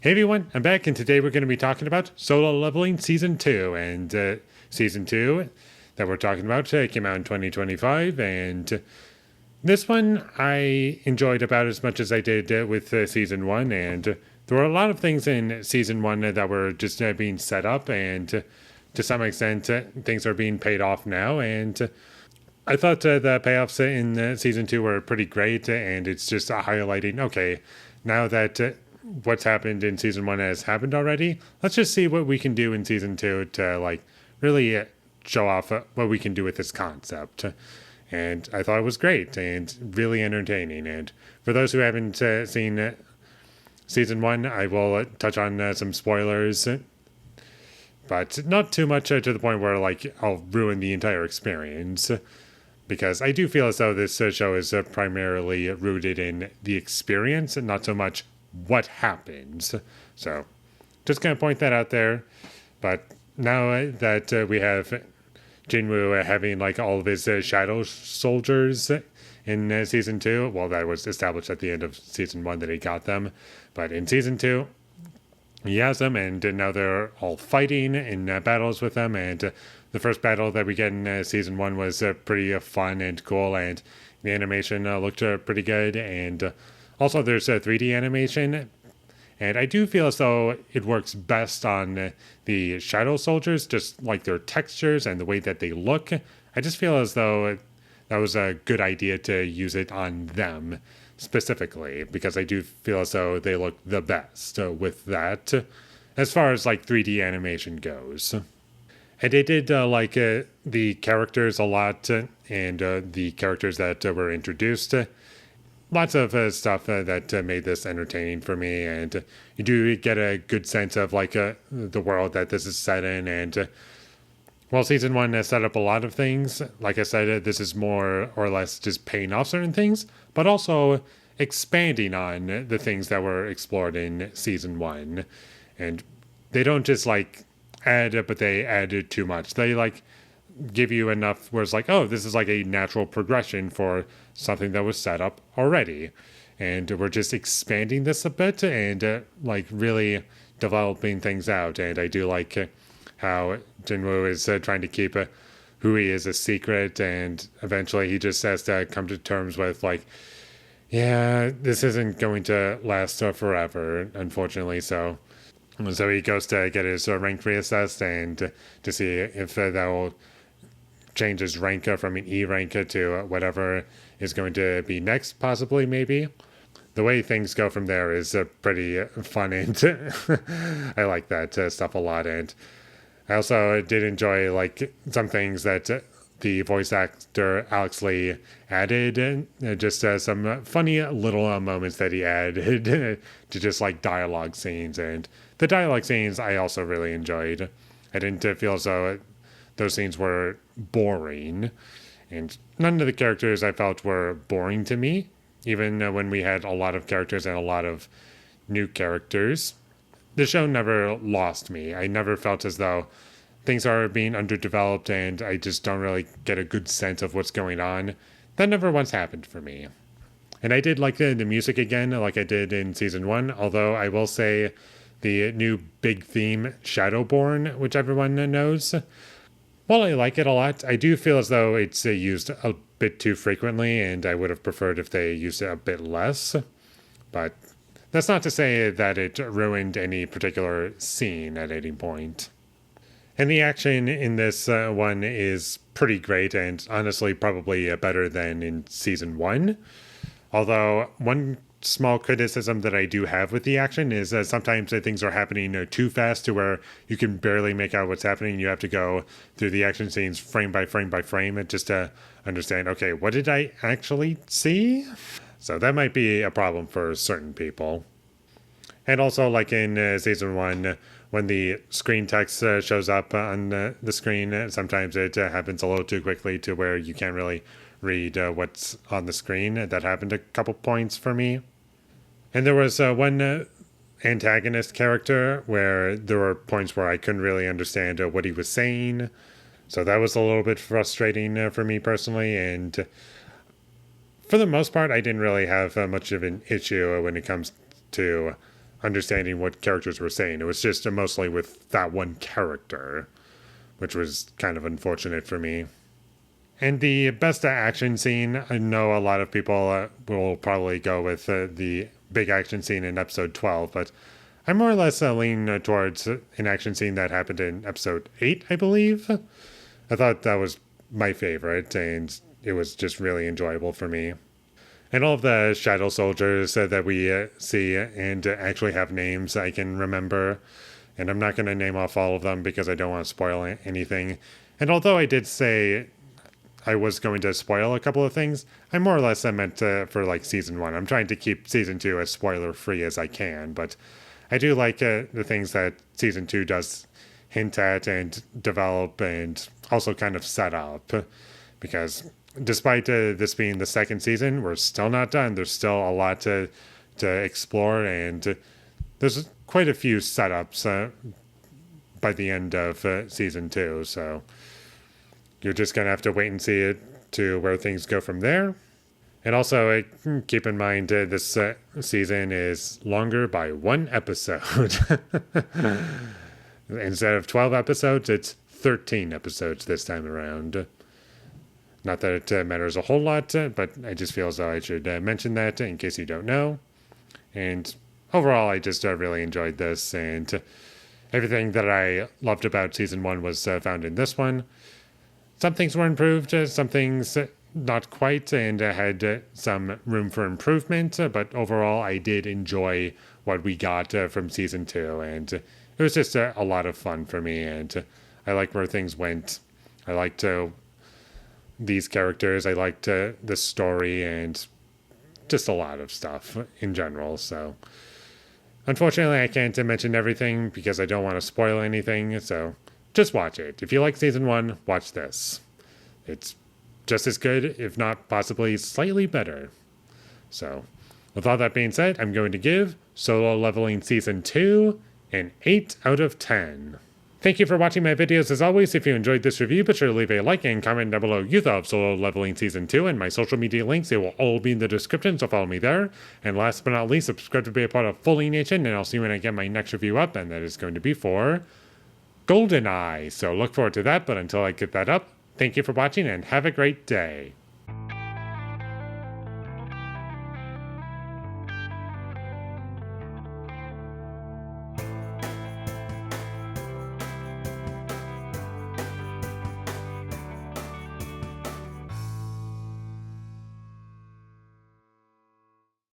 Hey everyone, I'm back, and today we're going to be talking about Solo Leveling Season 2. And Season 2 that we're talking about came out in 2025, and this one I enjoyed about as much as I did with Season 1. And there were a lot of things in Season 1 that were just being set up, and to some extent, things are being paid off now. And I thought the payoffs in Season 2 were pretty great, and it's just highlighting, okay, now that what's happened in Season 1 has happened already, let's just see what we can do in Season 2 to, like, really show off what we can do with this concept. And I thought it was great and really entertaining. And for those who haven't seen Season 1, I will touch on some spoilers, but not too much to the point where, like, I'll ruin the entire experience. Because I do feel as though this show is primarily rooted in the experience and not so much what happens. So, just going to point that out there. But now that we have Jinwoo having like all of his shadow soldiers in Season 2, well, that was established at the end of Season 1 that he got them. But in Season 2, he has them, and now they're all fighting in battles with them. And the first battle that we get in Season 1 was pretty fun and cool, and the animation looked pretty good. And also, there's 3D animation, and I do feel as though it works best on the shadow soldiers, just like their textures and the way that they look. I just feel as though that was a good idea to use it on them specifically, because I do feel as though they look the best with that, as far as like 3D animation goes. And they did like the characters a lot, and the characters that were introduced. Lots of stuff that made this entertaining for me, and you do get a good sense of like the world that this is set in. And while Season 1 has set up a lot of things, like I said, this is more or less just paying off certain things, but also expanding on the things that were explored in Season 1. And they don't just like add, but they added too much. They like give you enough where it's like, oh, this is like a natural progression for something that was set up already. And we're just expanding this a bit and like really developing things out. And I do like how Jinwoo is trying to keep who he is a secret, and eventually he just has to come to terms with like, yeah, this isn't going to last forever, unfortunately. So he goes to get his rank reassessed and to see if that will change his rank from an E rank to whatever is going to be next, possibly, maybe. The way things go from there is pretty fun, and I like that stuff a lot. And I also did enjoy like some things that the voice actor Alex Lee added, and just some funny little moments that he added to just like dialogue scenes. And the dialogue scenes I also really enjoyed. I didn't feel as though those scenes were boring, and none of the characters I felt were boring to me, even when we had a lot of characters and a lot of new characters. The show never lost me. I never felt as though things are being underdeveloped and I just don't really get a good sense of what's going on. That never once happened for me. And I did like the music again, like I did in Season 1, although I will say the new big theme, Shadowborn, which everyone knows, while I like it a lot, I do feel as though it's used a bit too frequently, and I would have preferred if they used it a bit less. But that's not to say that it ruined any particular scene at any point. And the action in this one is pretty great, and honestly probably better than in Season 1. Although one small criticism that I do have with the action is sometimes things are happening too fast to where you can barely make out what's happening. You have to go through the action scenes frame by frame by frame just to understand, okay, what did I actually see? So that might be a problem for certain people. And also, like in Season 1, when the screen text shows up on the screen, sometimes it happens a little too quickly to where you can't really read what's on the screen. That happened a couple points for me. And there was one antagonist character where there were points where I couldn't really understand what he was saying. So that was a little bit frustrating for me personally. And for the most part, I didn't really have much of an issue when it comes to understanding what characters were saying. It was just mostly with that one character, which was kind of unfortunate for me. And the best action scene, I know a lot of people will probably go with the big action scene in episode 12, but I more or less lean towards an action scene that happened in episode 8, I believe. I thought that was my favorite, and it was just really enjoyable for me. And all of the shadow soldiers that we see and actually have names I can remember. And I'm not going to name off all of them because I don't want to spoil anything. And although I did say I was going to spoil a couple of things, I more or less meant for like season 1. I'm trying to keep season 2 as spoiler free as I can, but I do like the things that season 2 does hint at and develop and also kind of set up, because despite this being the second season, we're still not done. There's still a lot to explore, and there's quite a few setups by the end of season 2, so you're just going to have to wait and see it to where things go from there. And also, keep in mind, this season is longer by 1 episode. Instead of 12 episodes, it's 13 episodes this time around. Not that it matters a whole lot, but I just feel as though I should mention that in case you don't know. And overall, I just really enjoyed this, and everything that I loved about season 1 was found in this one. Some things were improved, some things not quite, and had some room for improvement, but overall I did enjoy what we got from season 2, and it was just a lot of fun for me, and I liked where things went. I liked these characters, I liked the story, and just a lot of stuff in general. So unfortunately I can't mention everything because I don't want to spoil anything, so just watch it. If you like season 1, watch this. It's just as good, if not possibly slightly better. So, with all that being said, I'm going to give Solo Leveling Season 2 an 8 out of 10. Thank you for watching my videos as always. If you enjoyed this review, be sure to leave a like and comment down below you thought of Solo Leveling Season 2, and my social media links, they will all be in the description, so follow me there. And last but not least, subscribe to be a part of Foley Nation, and I'll see you when I get my next review up, and that is going to be for GoldenEye. So look forward to that, but until I get that up, thank you for watching and have a great day.